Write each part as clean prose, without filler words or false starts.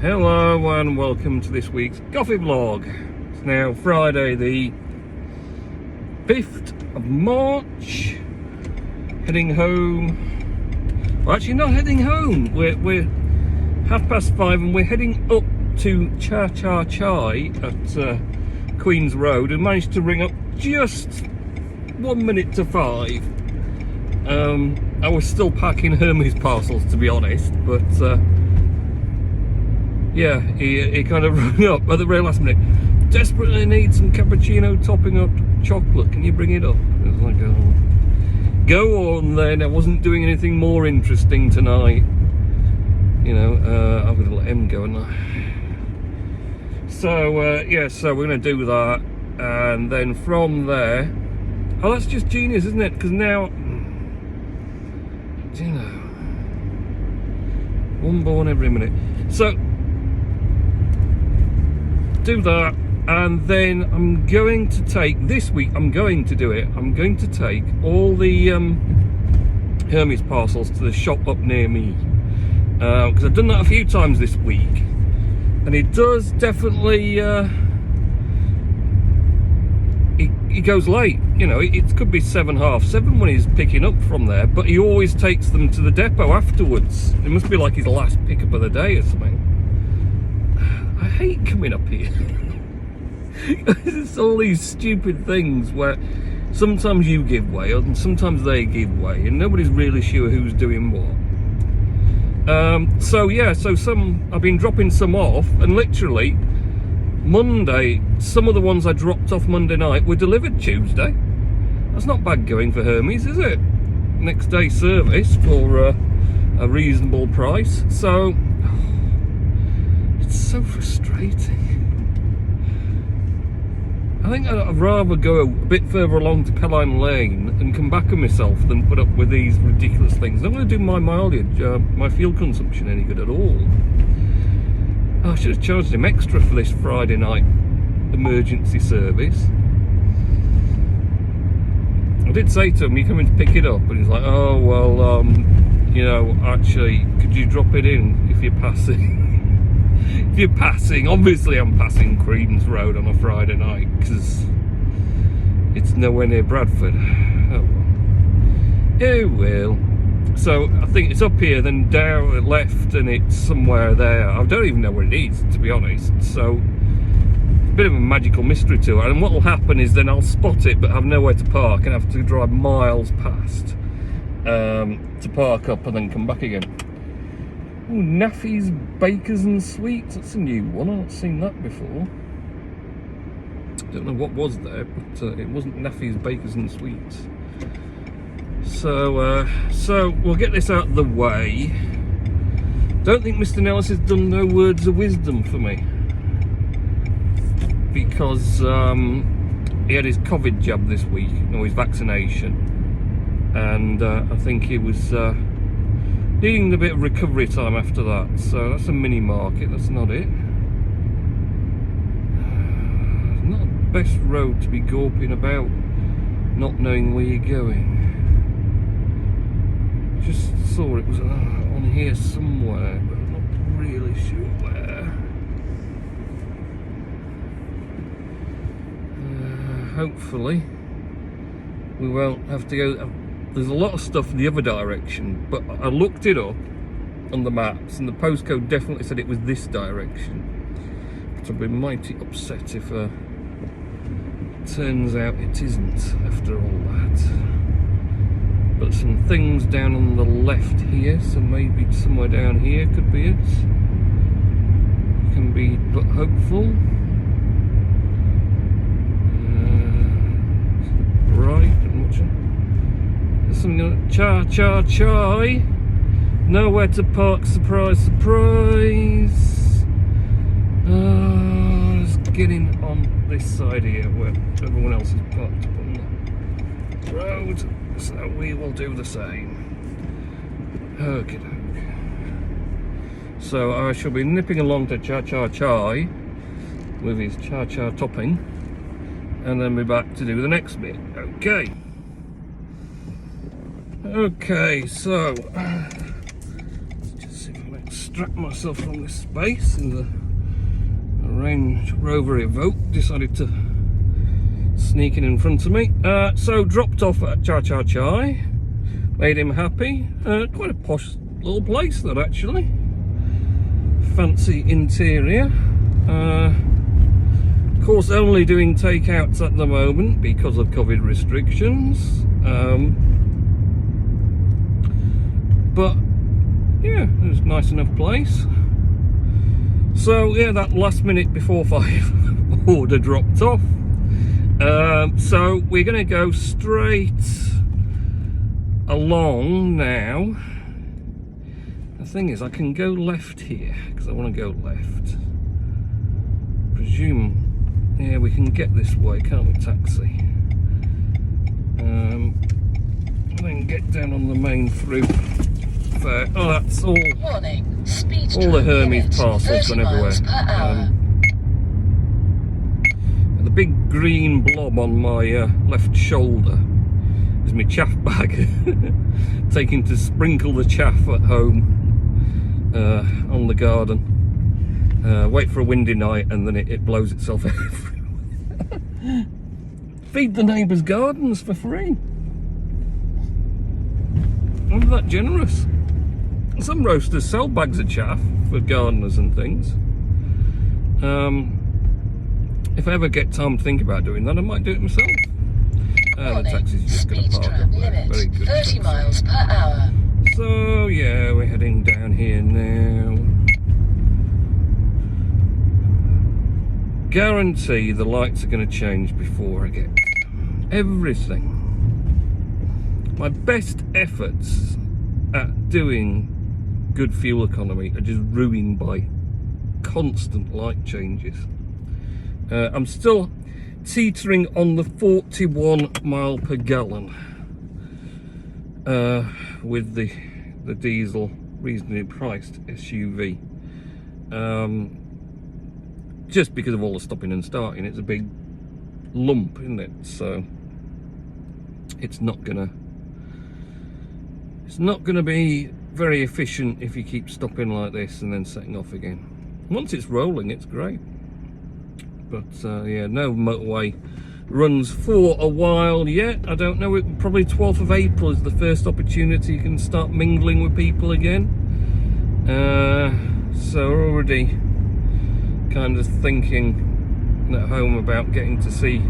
Hello and welcome to this week's coffee vlog. It's now Friday the 5th of March. Heading home. Well, actually not heading home. We're 5:30 and we're heading up to c0ff33 at Queen's Road and managed to ring up just 1 minute to 5. I was still packing Hermes parcels, to be honest, but yeah, he kind of rung up at the very last minute. Desperately need some cappuccino topping up chocolate. Can you bring it up? I was like, oh, go on then. I wasn't doing anything more interesting tonight. You know, I'm going to let him go now. So, yeah, so we're going to do that. And then from there... Oh, that's just genius, isn't it? Because now... You know... One born every minute. So... do that, and then I'm going to take this week. I'm going to do it. I'm going to take all the Hermes parcels to the shop up near me because I've done that a few times this week, and it does definitely. He goes late. You know, it could be 7:30 when he's picking up from there, but he always takes them to the depot afterwards. It must be like his last pickup of the day or something. I hate coming up here. It's all these stupid things where sometimes you give way and sometimes they give way and nobody's really sure who's doing what. So yeah, so I've been dropping some off, and literally Monday, some of the ones I dropped off Monday night were delivered Tuesday. That's not bad going for Hermes, is it? Next day service for a reasonable price. So it's so frustrating. I think I'd rather go a bit further along to Pelline Lane and come back on myself than put up with these ridiculous things. I'm going to do my mileage, my fuel consumption any good at all. Oh, I should have charged him extra for this Friday night emergency service. I did say to him, "You coming to pick it up?" And he's like, "Oh well, you know, actually, could you drop it in if you're passing?" If you're passing, obviously I'm passing Queen's Road on a Friday night because it's nowhere near Bradford. Oh well. Oh well. So I think it's up here, then down left, and it's somewhere there. I don't even know where it is, to be honest. So it's a bit of a magical mystery to it. And what will happen is then I'll spot it but have nowhere to park and have to drive miles past to park up and then come back again. Ooh, Naffy's Bakers and Sweets. That's a new one. I've not seen that before. Don't know what was there, but it wasn't Naffy's Bakers and Sweets. So we'll get this out of the way. Don't think Mr. Nellis has done no words of wisdom for me, because he had his COVID jab this week, his vaccination, and I think he was needing a bit of recovery time after that. So that's a mini market, that's not it. Not the best road to be gawping about, not knowing where you're going. Just saw it was on here somewhere, but I'm not really sure where. Hopefully we won't have to go. There's a lot of stuff in the other direction, but I looked it up on the maps and the postcode definitely said it was this direction. But I'd be mighty upset if turns out it isn't after all that. But some things down on the left here, so maybe somewhere down here could be it. Can be but hopeful. Right, I'm watching. Something c0ff33. Nowhere to park, surprise, surprise. Just getting on this side here where everyone else is parked up on the road, so we will do the same. Okie doke. So I shall be nipping along to c0ff33 with his cha-cha topping, and then be back to do the next bit. Okay. Okay, so let's just see if I can extract myself from this space, and the Range Rover Evoque decided to sneak in front of me. So dropped off at Cha Cha Chai, made him happy. Quite a posh little place that, actually. Fancy interior. Of course, only doing takeouts at the moment because of COVID restrictions. But yeah, it was a nice enough place. So yeah, that last minute before 5 order dropped off. So we're going to go straight along now. The thing is, I can go left here because I want to go left. Presume, yeah, we can get this way, can't we? Taxi. And then get down on the main through. Oh, that's all. Warning. Speed all the Hermes parcels went everywhere. The big green blob on my left shoulder is my chaff bag, taking to sprinkle the chaff at home on the garden. Wait for a windy night and then it blows itself everywhere. Feed the neighbours' gardens for free. I'm that generous. Some roasters sell bags of chaff for gardeners and things. If I ever get time to think about doing that, I might do it myself. The taxi's just going to park up there. Very good. 30 miles per hour. So yeah, we're heading down here now. Guarantee the lights are going to change before I get everything. My best efforts at doing good fuel economy are just ruined by constant light changes. I'm still teetering on the 41 mile per gallon with the diesel reasonably priced SUV. Just because of all the stopping and starting, it's a big lump, isn't it? So it's not gonna be very efficient if you keep stopping like this and then setting off again. Once it's rolling, it's great. But yeah, no motorway runs for a while yet. I don't know, probably 12th of April is the first opportunity you can start mingling with people again. So already kind of thinking at home about getting to see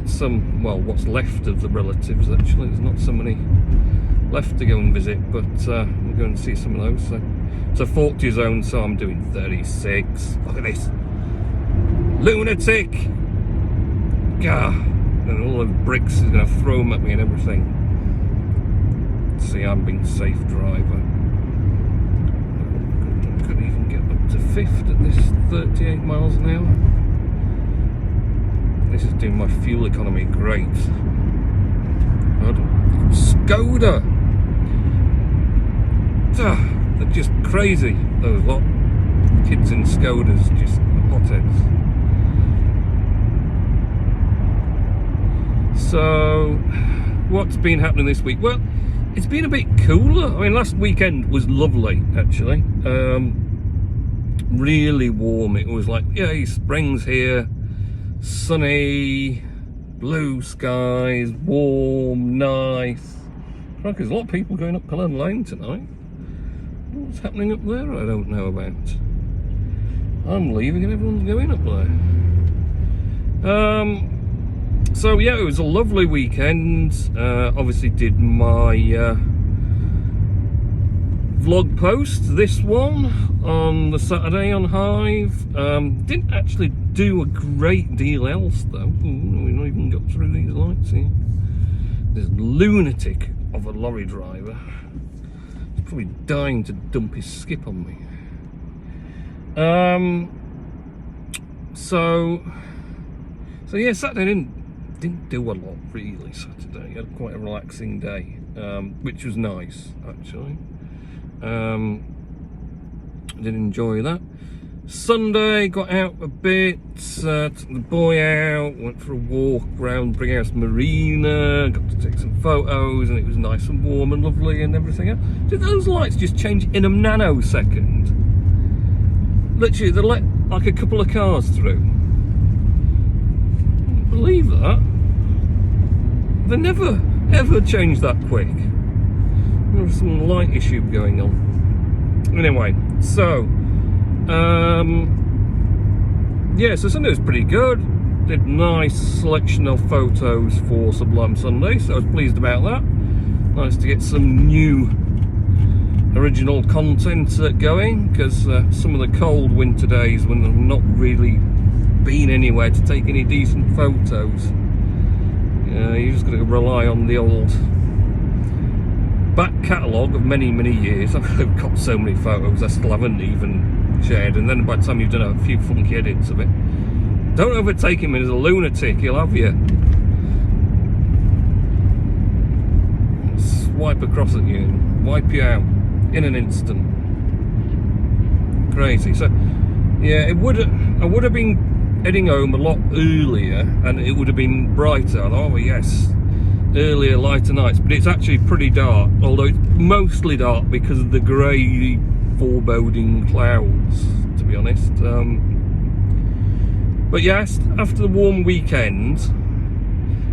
some, well, what's left of the relatives. Actually, there's not so many left to go and visit, but we're going to see some of those. So it's a 40 zone, so I'm doing 36. Look at this lunatic! Gah! And all the bricks is going to throw them at me and everything. See, I'm being safe driver. Could even get up to 5th at this 38 miles an hour. This is doing my fuel economy great. Skoda! They're just crazy, those lot. Kids in Skodas, just hotheads. So, what's been happening this week? Well, it's been a bit cooler. I mean, last weekend was lovely, actually. Really warm. It was like, yay, spring's here. Sunny, blue skies, warm, nice. Crack, there's a lot of people going up Cullen Lane tonight. What's happening up there? I don't know about. I'm leaving and everyone's going up there. So yeah, it was a lovely weekend. Obviously did my vlog post, this one, on the Saturday on Hive. Didn't actually do a great deal else though. Ooh, we've not even got through these lights here. This lunatic of a lorry driver. He's probably dying to dump his skip on me. So yeah, Saturday didn't do a lot really. Saturday I had quite a relaxing day, which was nice actually. I did enjoy that. Sunday, got out a bit, took the boy out, went for a walk around Brighouse Marina, got to take some photos, and it was nice and warm and lovely and everything else. Did those lights just change in a nanosecond? Literally, they let like a couple of cars through. Believe that? They never ever change that quick. There's some light issue going on. Anyway, so yeah, so Sunday was pretty good. Did nice selection of photos for Sublime Sunday, so I was pleased about that. Nice to get some new original content going, because some of the cold winter days when I've not really been anywhere to take any decent photos, you just got to rely on the old back catalogue of many years. I've got so many photos I still haven't even shared, and then by the time you've done a few funky edits of it, don't overtake him as a lunatic, he'll have you. Swipe across at you and wipe you out in an instant. Crazy. So yeah, I would have been heading home a lot earlier and it would have been brighter. Oh yes, earlier, lighter nights, but it's actually pretty dark, although it's mostly dark because of the grey foreboding clouds, to be honest. But yes, after the warm weekend,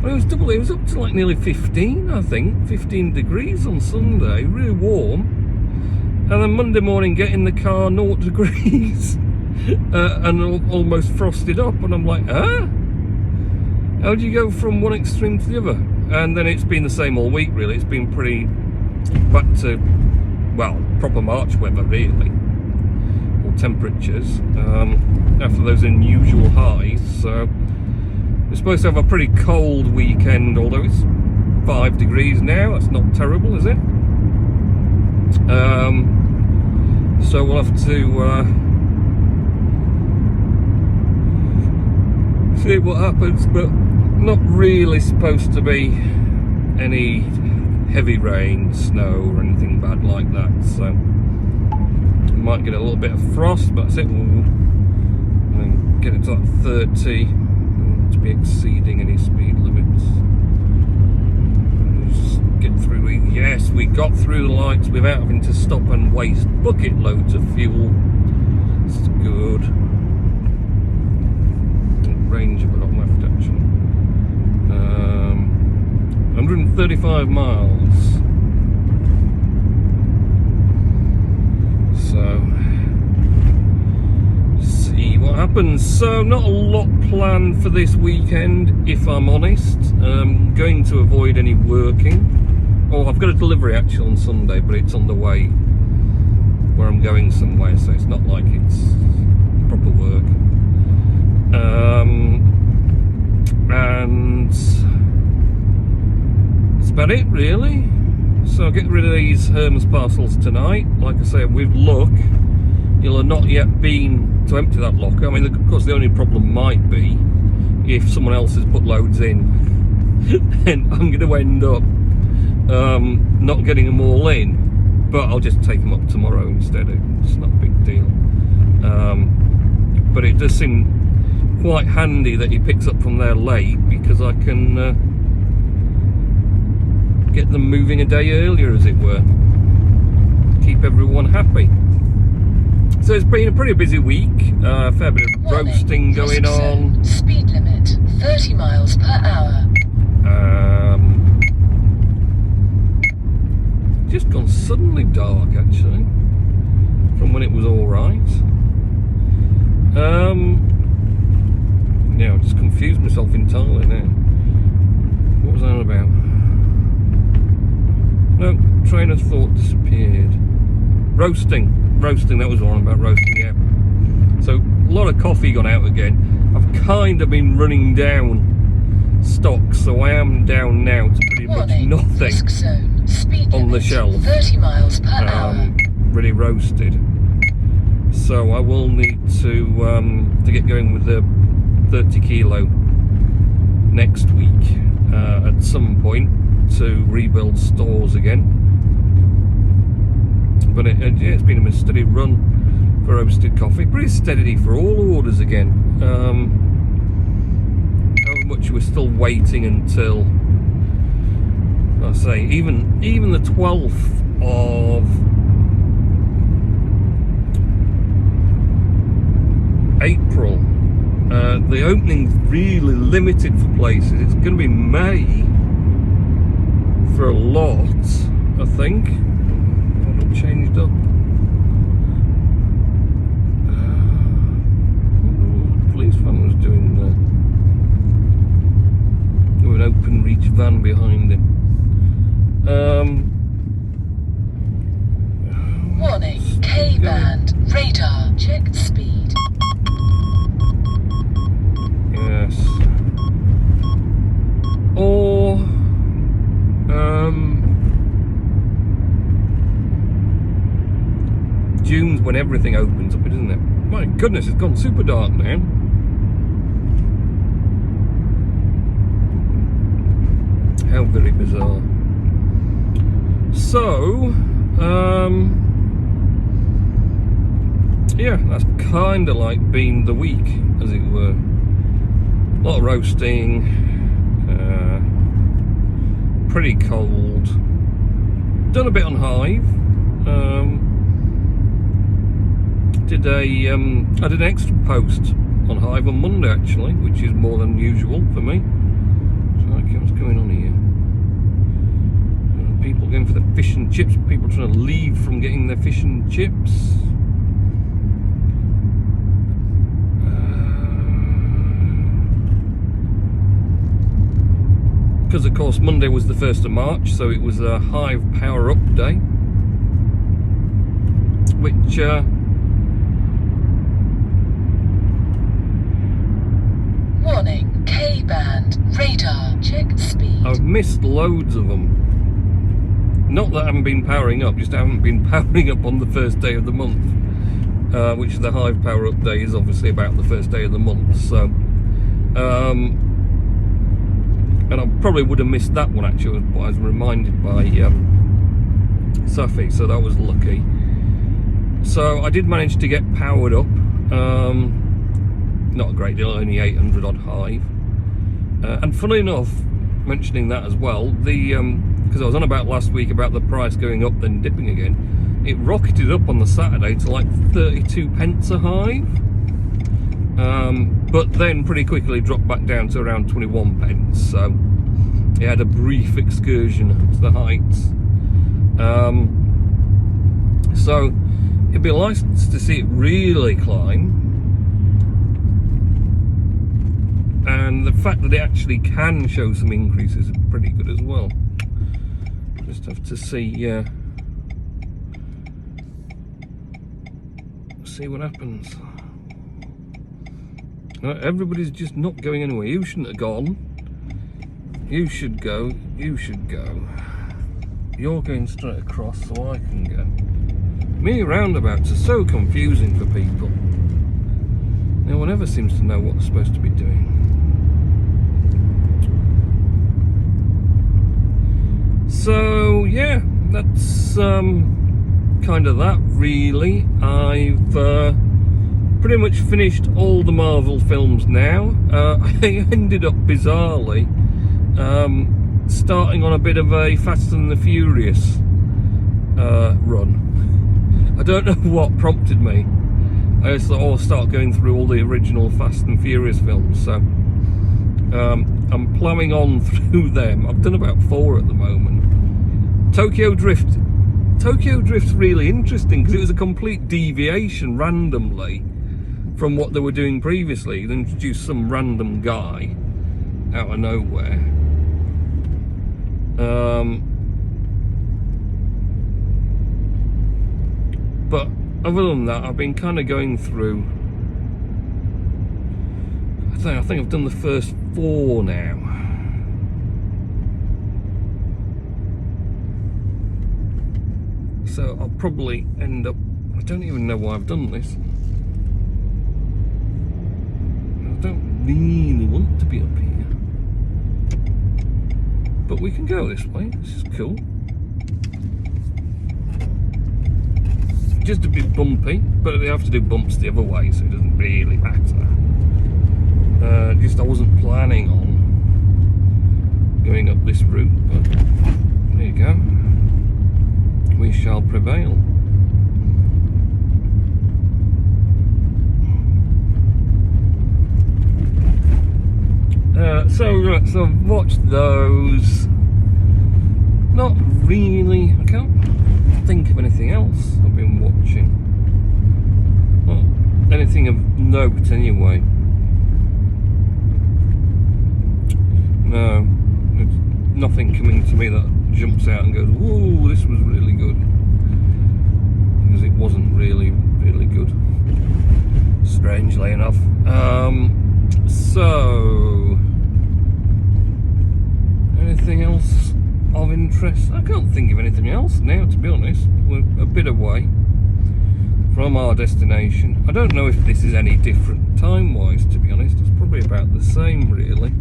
well, it was double. It was up to like nearly 15, I think, 15 degrees on Sunday, really warm. And then Monday morning, get in the car, 0 degrees, and almost frosted up. And I'm like, huh? How do you go from one extreme to the other? And then it's been the same all week, really. It's been pretty back to, well, proper March weather, really, or temperatures, after those unusual highs. So we're supposed to have a pretty cold weekend, although it's 5 degrees now. That's not terrible, is it? So we'll have to see what happens, but not really supposed to be any heavy rain, snow or anything bad like that, so we might get a little bit of frost, but that's it. We'll get it to that 30 to be exceeding any speed limits. Just get through. Yes, we got through the lights without having to stop and waste bucket loads of fuel. It's good. Range have I got left actually? 135 miles. So see what happens. So not a lot planned for this weekend, if I'm honest. Going to avoid any working. Oh, I've got a delivery actually on Sunday, but it's on the way where I'm going somewhere, so it's not like it's proper work. And that's about it, really. So I'll get rid of these Hermes parcels tonight. Like I say, with luck, you'll have not yet been to empty that locker. I mean, of course, the only problem might be if someone else has put loads in, and I'm going to end up not getting them all in. But I'll just take them up tomorrow instead. It's not a big deal. But it does seem quite handy that he picks up from there late, because I can get them moving a day earlier, as it were. Keep everyone happy. So it's been a pretty busy week. A fair bit of roasting going on. Speed limit 30 miles per hour. Just gone suddenly dark, actually, from when it was all right. Yeah, I just confused myself entirely now. What was that on about? No, train of thought disappeared. Roasting, that was one about roasting, yeah. So, a lot of coffee gone out again. I've kind of been running down stock, so I am down now to pretty much nothing on the shelf. 30 miles per hour. Really roasted. So I will need to get going with the 30 kilo next week at some point to rebuild stores again. But it's been a steady run for roasted coffee. Pretty steady for all orders again. How much we're still waiting until, I say, even the 12th of April. The opening's really limited for places. It's going to be May for a lot, I think. What have changed up? What the police van was doing there. With an open reach van behind him. Warning, K-band, radar, check speed. Yes. Or June's when everything opens up, isn't it? My goodness, it's gone super dark now. How very bizarre. So, yeah, that's kind of like been the week, as it were. A lot of roasting, pretty cold. Done a bit on Hive. I did an extra post on Hive on Monday actually, which is more than usual for me. So, okay, what's going on here? People going for the fish and chips. People trying to leave from getting their fish and chips. Because of course Monday was the 1st of March, so it was a Hive Power Up Day, which Warning, K-band, radar, check speed. I've missed loads of them. Not that I haven't been powering up, just I haven't been powering up on the first day of the month, which is the Hive Power Up Day, is obviously about the first day of the month. So, and I probably would have missed that one actually, but I was reminded by c0ff, so that was lucky. So I did manage to get powered up. Not a great deal, only 800 odd Hive. And funnily enough, mentioning that as well, because I was on about last week about the price going up then dipping again, it rocketed up on the Saturday to like 32 pence a Hive, but then pretty quickly dropped back down to around 21 pence, so it had a brief excursion to the heights. So it'd be nice to see it really climb. And the fact that it actually can show some increases is pretty good as well. Just have to see what happens. Everybody's just not going anywhere. You shouldn't have gone. You should go. You should go. You're going straight across, so I can go. Many roundabouts are so confusing for people. No one ever seems to know what they're supposed to be doing. So yeah, that's kind of that really. I've pretty much finished all the Marvel films now. I ended up bizarrely starting on a bit of a Fast and the Furious run. I don't know what prompted me. I just thought, I'll start going through all the original Fast and Furious films. So I'm ploughing on through them. I've done about 4 at the moment. Tokyo Drift's really interesting because it was a complete deviation randomly from what they were doing previously. They introduced some random guy out of nowhere. But other than that, I've been kind of going through. I think I've done the first 4 now. So I'll probably end up. I don't even know why I've done this. I don't really want to be up here, but we can go this way. This is cool. just a bit bumpy, but they have to do bumps the other way, so it doesn't really matter. Just I wasn't planning on going up this route, but there you go. We shall prevail. So I've watched those. Not really. I can't think of anything else I've been watching. Not anything of note, anyway. No, there's nothing coming to me that jumps out and goes, "Whoa, this was really good," because it wasn't really good. Strangely enough. So anything else of interest? I can't think of anything else now, to be honest. We're a bit away from our destination. I don't know if this is any different time-wise, to be honest. It's probably about the same, really.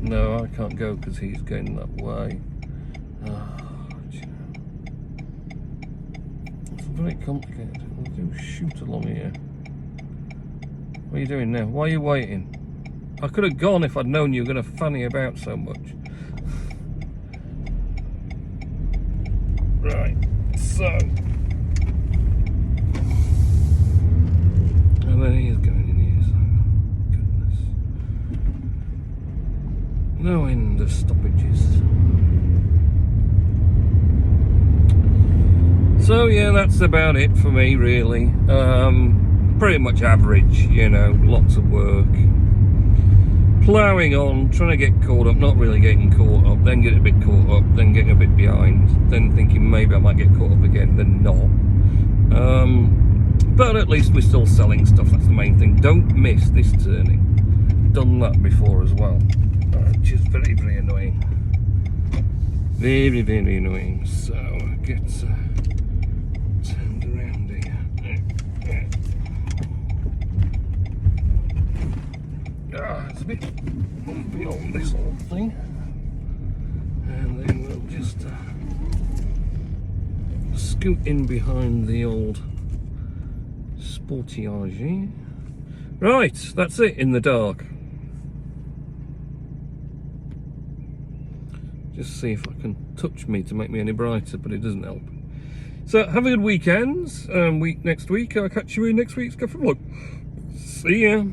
No, I can't go because he's going that way. It's very complicated. We'll do shoot along here. What are you doing now? Why are you waiting? I could have gone if I'd known you were going to fanny about so much. Right, so. And then he's going in here, so. Goodness. No end of stoppages. So, yeah, that's about it for me, really. Pretty much average, you know, lots of work. Ploughing on, trying to get caught up, not really getting caught up, then get a bit caught up, then getting a bit behind, then thinking maybe I might get caught up again, then not. But at least we're still selling stuff, that's the main thing. Don't miss this turning. Done that before as well. Which is very, very annoying. Very, very annoying. So, get turned around here. It's a bit bumpy on this whole thing, and then we'll just scoot in behind the old Sportage. Right, that's it in the dark. Just see if I can touch me to make me any brighter, but it doesn't help. So have a good weekend. Next week. I'll catch you in next week's Cafe Vlog. See ya.